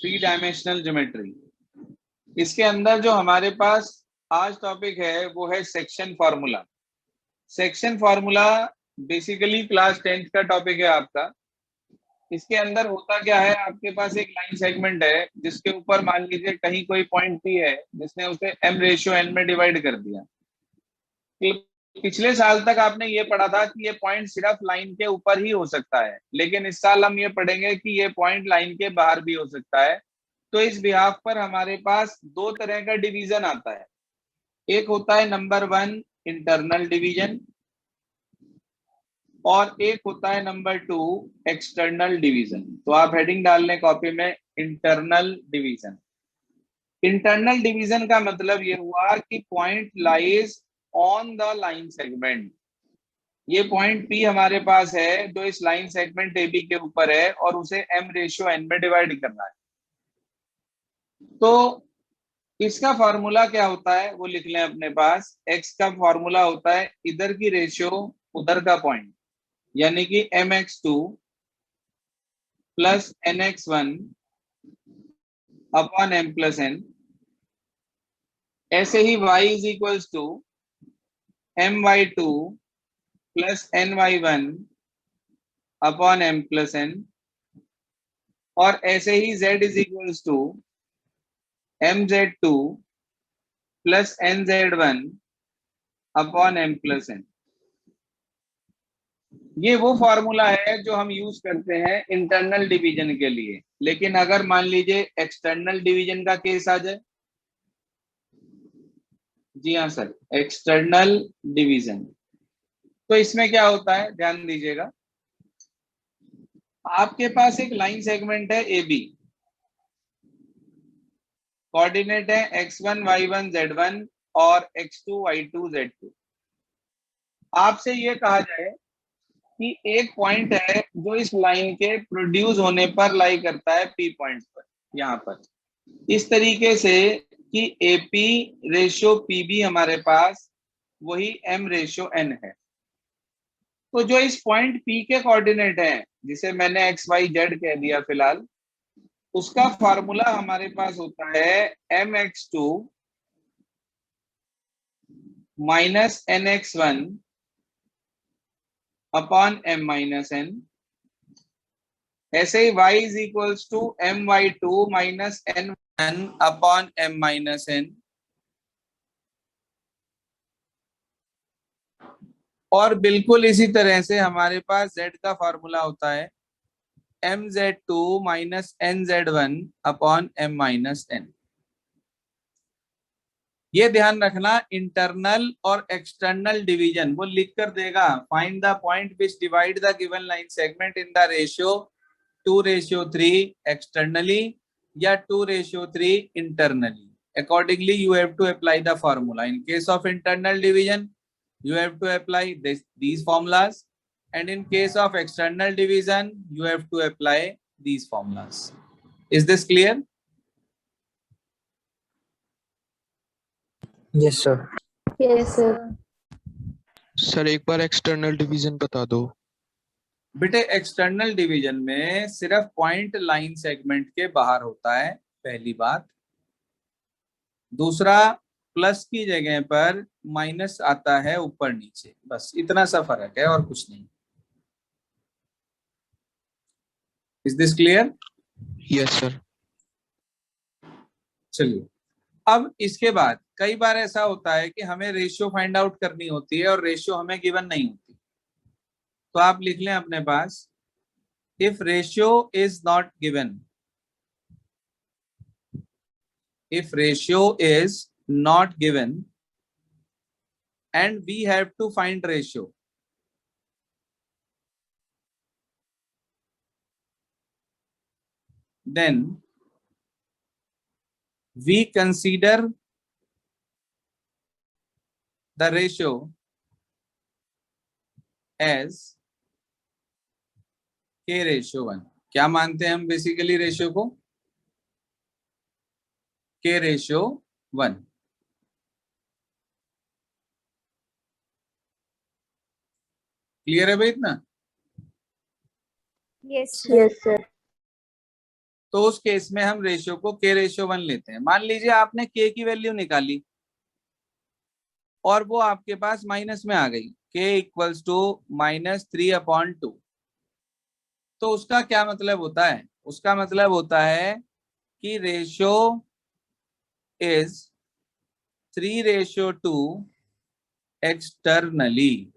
Three dimensional geometry. इसके अंदर जो हमारे पास आज टॉपिक है वो है section formula. Section formula basically class 10th का टॉपिक है आपका। इसके अंदर होता क्या है, आपके पास एक लाइन सेगमेंट है जिसके ऊपर मान लीजिए कहीं कोई पॉइंट पी है जिसने उसे m/n में डिवाइड कर दिया। पिछले साल तक आपने ये पढ़ा था कि ये पॉइंट सिर्फ लाइन के ऊपर ही हो सकता है, लेकिन इस साल हम ये पढ़ेंगे कि ये पॉइंट लाइन के बाहर भी हो सकता है। तो इस बिहाफ पर हमारे पास दो तरह का डिवीजन आता है। एक होता है नंबर 1 इंटरनल डिवीजन और एक होता है नंबर 2 एक्सटर्नल डिवीजन। तो आप हेडिंग डाल लें कॉपी में, इंटरनल डिवीजन। इंटरनल डिवीजन का मतलब ये हुआ कि point lies on the line segment. ये पॉइंट P हमारे पास है जो इस लाइन सेगमेंट AB के ऊपर है और उसे m/n में डिवाइड करना है। तो इसका फॉर्मूला क्या होता है वो लिख लें अपने पास। x का फॉर्मूला होता है इधर की रेशियो उधर का पॉइंट, यानी कि mx2 plus nx1 upon m plus n। ऐसे ही y is equals to my2 plus ny1 upon m plus n। और ऐसे ही z is equals to mz2 plus nz1 upon m plus n। ये वो फॉर्मूला है जो हम यूज करते हैं इंटरनल डिवीजन के लिए। लेकिन अगर मान लीजिए एक्सटर्नल डिवीजन का केस आ जाए, जी हाँ सर, एक्सटर्नल डिवीजन, तो इसमें क्या होता है ध्यान दीजिएगा। आपके पास एक लाइन सेगमेंट है AB, कोऑर्डिनेट है x1 y1 z1 और x2 y2 z2। आपसे ये कहा जाए कि एक पॉइंट है जो इस लाइन के प्रोड्यूस होने पर लाई करता है P पॉइंट पर, यहाँ पर इस तरीके से कि AP रेशियो PB हमारे पास वही m/n है। तो जो इस पॉइंट P के कोऑर्डिनेट है जिसे मैंने XYZ कह दिया फिलहाल, उसका फार्मूला हमारे पास होता है mx2 minus nx1 upon m minus n। ऐसे ही y is equals to my2 minus n1 upon m minus n। और बिल्कुल इसी तरह से हमारे पास z का फार्मूला होता है mz2 minus nz1 upon m minus n। ये ध्यान रखना, इंटरनल और एक्सटर्नल डिवीजन वो लिख कर देगा, find the point which divide the given line segment in the ratio 2:3 externally या 2:3 internally. Accordingly, you have to apply the formula. In case of internal division, you have to apply these formulas, and in case of external division, you have to apply these formulas. Is this clear? Yes, sir. Yes, sir. Sir एक बार external division बता दो। बेटे external division में सिर्फ point line segment के बाहर होता है, पहली बात। दूसरा, प्लस की जगह पर माइनस आता है ऊपर नीचे, बस इतना सा फर्क है और कुछ नहीं। Is this clear? Yes sir. चलिए, अब इसके बाद कई बार ऐसा होता है कि हमें रेशियो फाइंड आउट करनी होती है और रेशियो हमें गिवन नहीं होती। तो आप लिख लें अपने पास, if ratio is not given, if ratio is not given and we have to find ratio, then we consider the ratio as k/1। क्या मानते हैं हम बेसिकली रेशियो को? k/1। क्लियर है भाई इतना? Yes, sir. तो उस केस में हम रेशियो को k/1 लेते हैं। मान लीजिए आपने k की वैल्यू निकाली और वो आपके पास माइनस में आ गई, k इक्वल्स टू -3/2। तो उसका क्या मतलब होता है? उसका मतलब होता है कि रेशियो इज 3/2 एक्सटर्नली।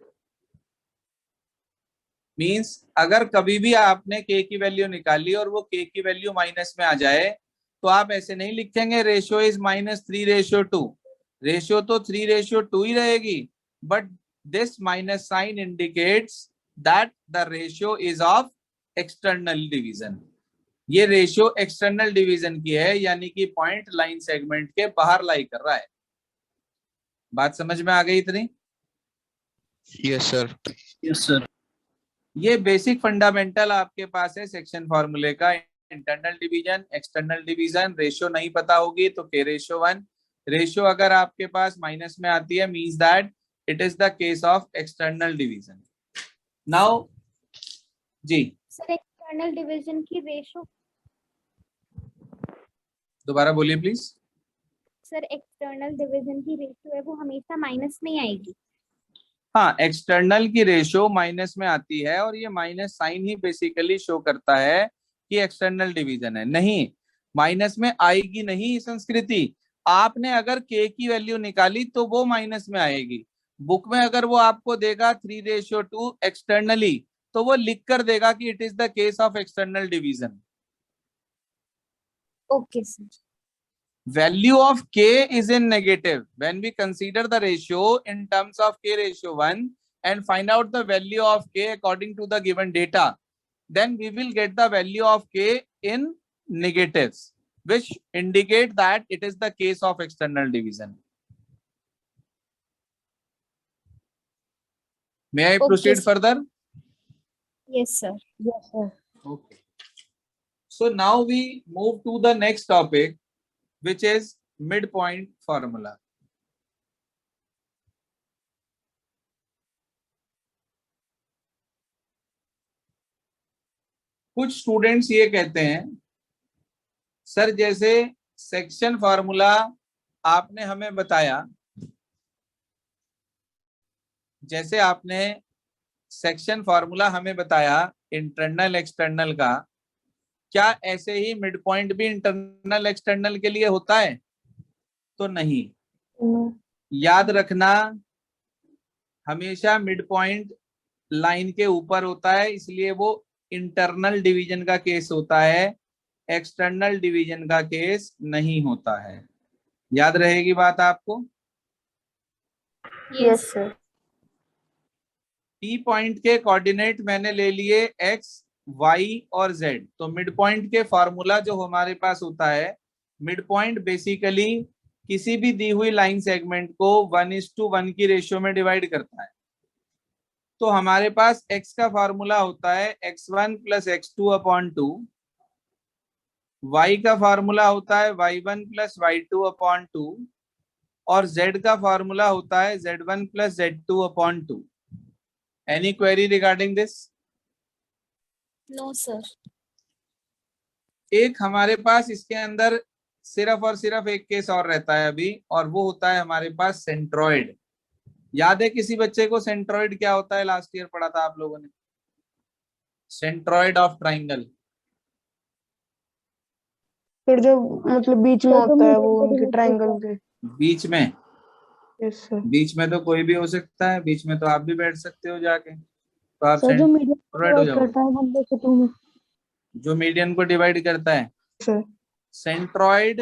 मींस अगर कभी भी आपने k की वैल्यू निकाली और वो k की वैल्यू माइनस में आ जाए तो आप ऐसे नहीं लिखेंगे रेशियो इज -3/2। रेशियो तो 3/2 ही रहेगी, but this minus sign indicates that the ratio is of external division. ये रेशियो एक्सटर्नल डिवीजन की है, यानी कि पॉइंट लाइन सेगमेंट के बाहर लाई कर रहा है। बात समझ में आ गई इतनी? Yes sir. Yes sir. ये बेसिक फंडामेंटल आपके पास है सेक्शन फॉर्मूले का। Internal division, external division, ratio नहीं पता होगी तो k/1। रेशियो अगर आपके पास माइनस में आती है means that it is the case of external division. Now जी सर एक्सटर्नल डिवीजन की रेशो, दोबारा बोलिए प्लीज। सर एक्सटर्नल डिवीजन की रेशो है वो हमेशा माइनस में ही आएगी। हाँ, एक्सटर्नल की रेशियो माइनस में आती है और ये माइनस साइन ही बेसिकली शो करता है कि एक्सटर्नल डिवीजन है। नहीं, माइनस में आएगी नहीं संस्कृति। आपने अगर k की वैल्यू निकाली तो वो माइनस में आएगी। बुक में अगर वो आपको देगा 3/2 एक्सटर्नली तो वो लिख कर देगा कि it is the case of external division. Okay sir. Value of k is in negative when we consider the ratio in terms of k/1 and find out the value of k according to the given data, then we will get the value of k in negatives, which indicate that it is the case of external division. May I proceed sir. further? Yes sir. Yes sir. Okay. So now we move to the next topic, which is midpoint formula. कुछ students ये कहते हैं sir जैसे section formula आपने हमें बताया, जैसे आपने सेक्शन फार्मूला हमें बताया इंटरनल एक्सटर्नल का, क्या ऐसे ही मिड पॉइंट भी इंटरनल एक्सटर्नल के लिए होता है? तो नहीं। याद रखना, हमेशा मिड पॉइंट लाइन के ऊपर होता है, इसलिए वो इंटरनल डिवीजन का केस होता है, एक्सटर्नल डिवीजन का केस नहीं होता है। याद रहेगी बात आपको? Yes sir. पी पॉइंट के कोऑर्डिनेट मैंने ले लिए x, y और z। तो मिड पॉइंट के फॉर्मूला जो हमारे पास होता है, मिड पॉइंट बेसिकली किसी भी दी हुई लाइन सेगमेंट को 1:1 की रेशियो में डिवाइड करता है। तो हमारे पास x का फॉर्मूला होता है x1 + x2/2, y का फॉर्मूला होता है y1 + y2/2 और z का फॉर्मूला होता है z1 + z2/2। Any query regarding this? No sir. एक हमारे पास इसके अंदर सिर्फ और सिर्फ एक केस और रहता है अभी, और वो होता है हमारे पास सेंट्रॉइड। याद है किसी बच्चे को सेंट्रॉइड क्या होता है? लास्ट ईयर पढ़ा था आप लोगों ने, सेंट्रॉइड ऑफ ट्राइंगल। फिर जो मतलब बीच में होता है वो उनके ट्रायंगल के बीच में? Yes sir. बीच में तो कोई भी हो सकता है, बीच में तो आप भी बैठ सकते हो जाके, तो आप सर जो मीडियम सेंट्रॉइड हो करता जाओगे। है 1/2 में। जो मीडियन को डिवाइड करता है, sir centroid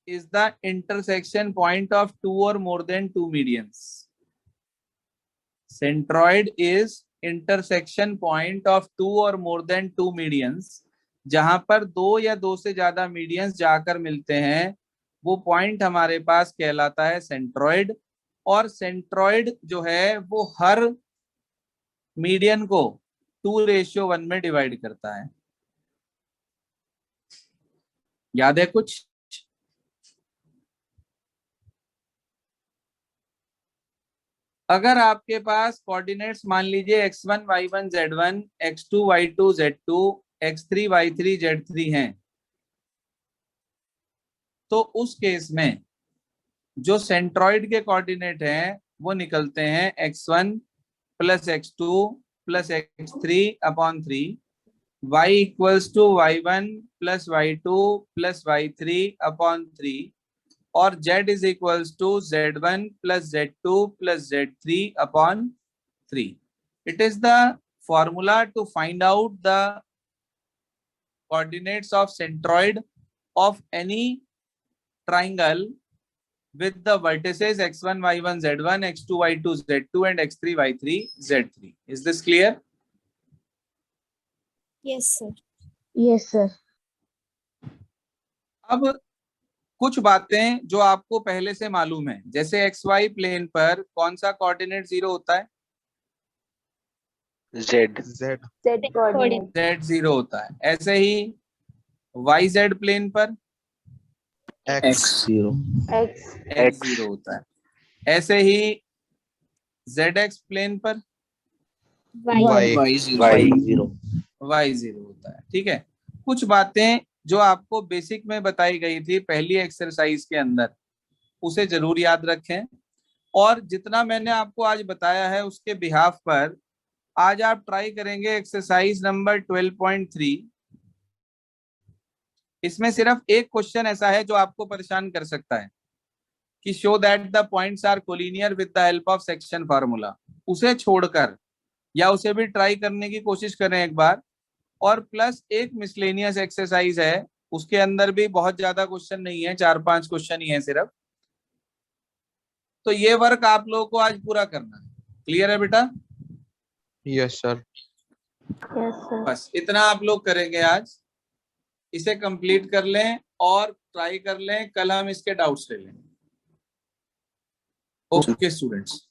is the intersection point of two or more than two medians. Centroid is intersection point of two or more than two medians. जहां पर दो या दो से ज्यादा मीडियंस जाकर मिलते हैं, वो पॉइंट हमारे पास कहलाता है सेंट्रॉइड। और सेंट्रॉइड जो है वो हर मीडियन को 2:1 में डिवाइड करता है। याद है कुछ? अगर आपके पास कोऑर्डिनेट्स मान लीजिए x1 y1 z1, x2 y2 z2, x3 y3 z3 हैं, तो उस केस में जो सेंट्रॉइड के कोऑर्डिनेट हैं वो निकलते हैं x1 plus x2 plus x3 upon 3, y equals to y1 plus y2 plus y3 upon 3, और z is equals to z1 plus z2 plus z3 upon 3. It is the formula to find out the coordinates of centroid of any triangle with the vertices x1 y1 z1, x2 y2 z2 and x3 y3 z3. Is this clear? Yes, sir. Yes sir. अब कुछ बातें जो आपको पहले से मालूम है, जैसे xy प्लेन पर कौन सा कोऑर्डिनेट 0 होता है? Z सेट कोऑर्डिनेट z 0 होता है। ऐसे ही yz प्लेन पर X एक्स 0 होता है। ऐसे ही zx प्लेन पर Y y 0 होता है। ठीक है, कुछ बातें जो आपको बेसिक में बताई गई थी पहली एक्सरसाइज के अंदर, उसे जरूर याद रखें। और जितना मैंने आपको आज बताया है उसके बिहाफ पर आज आप ट्राई करेंगे एक्सरसाइज नंबर 12.3। इसमें सिर्फ एक क्वेश्चन ऐसा है जो आपको परेशान कर सकता है कि show that the points are collinear with the help of section formula. उसे छोड़कर या उसे भी ट्राई करने की कोशिश करें एक बार। और प्लस एक मिसलेनियस एक्सरसाइज है, उसके अंदर भी बहुत ज्यादा क्वेश्चन नहीं है, 4-5 क्वेश्चन ही है सिर्फ। तो ये वर्क आप लोगों को आज पूरा करना है। क्लियर है बेटा? Yes sir. Yes sir. बस इतना आप लोग करेंगे आज। इसे कंप्लीट कर लें और ट्राई कर लें, कल हम इसके डाउट्स ले लेंगे। Okay students.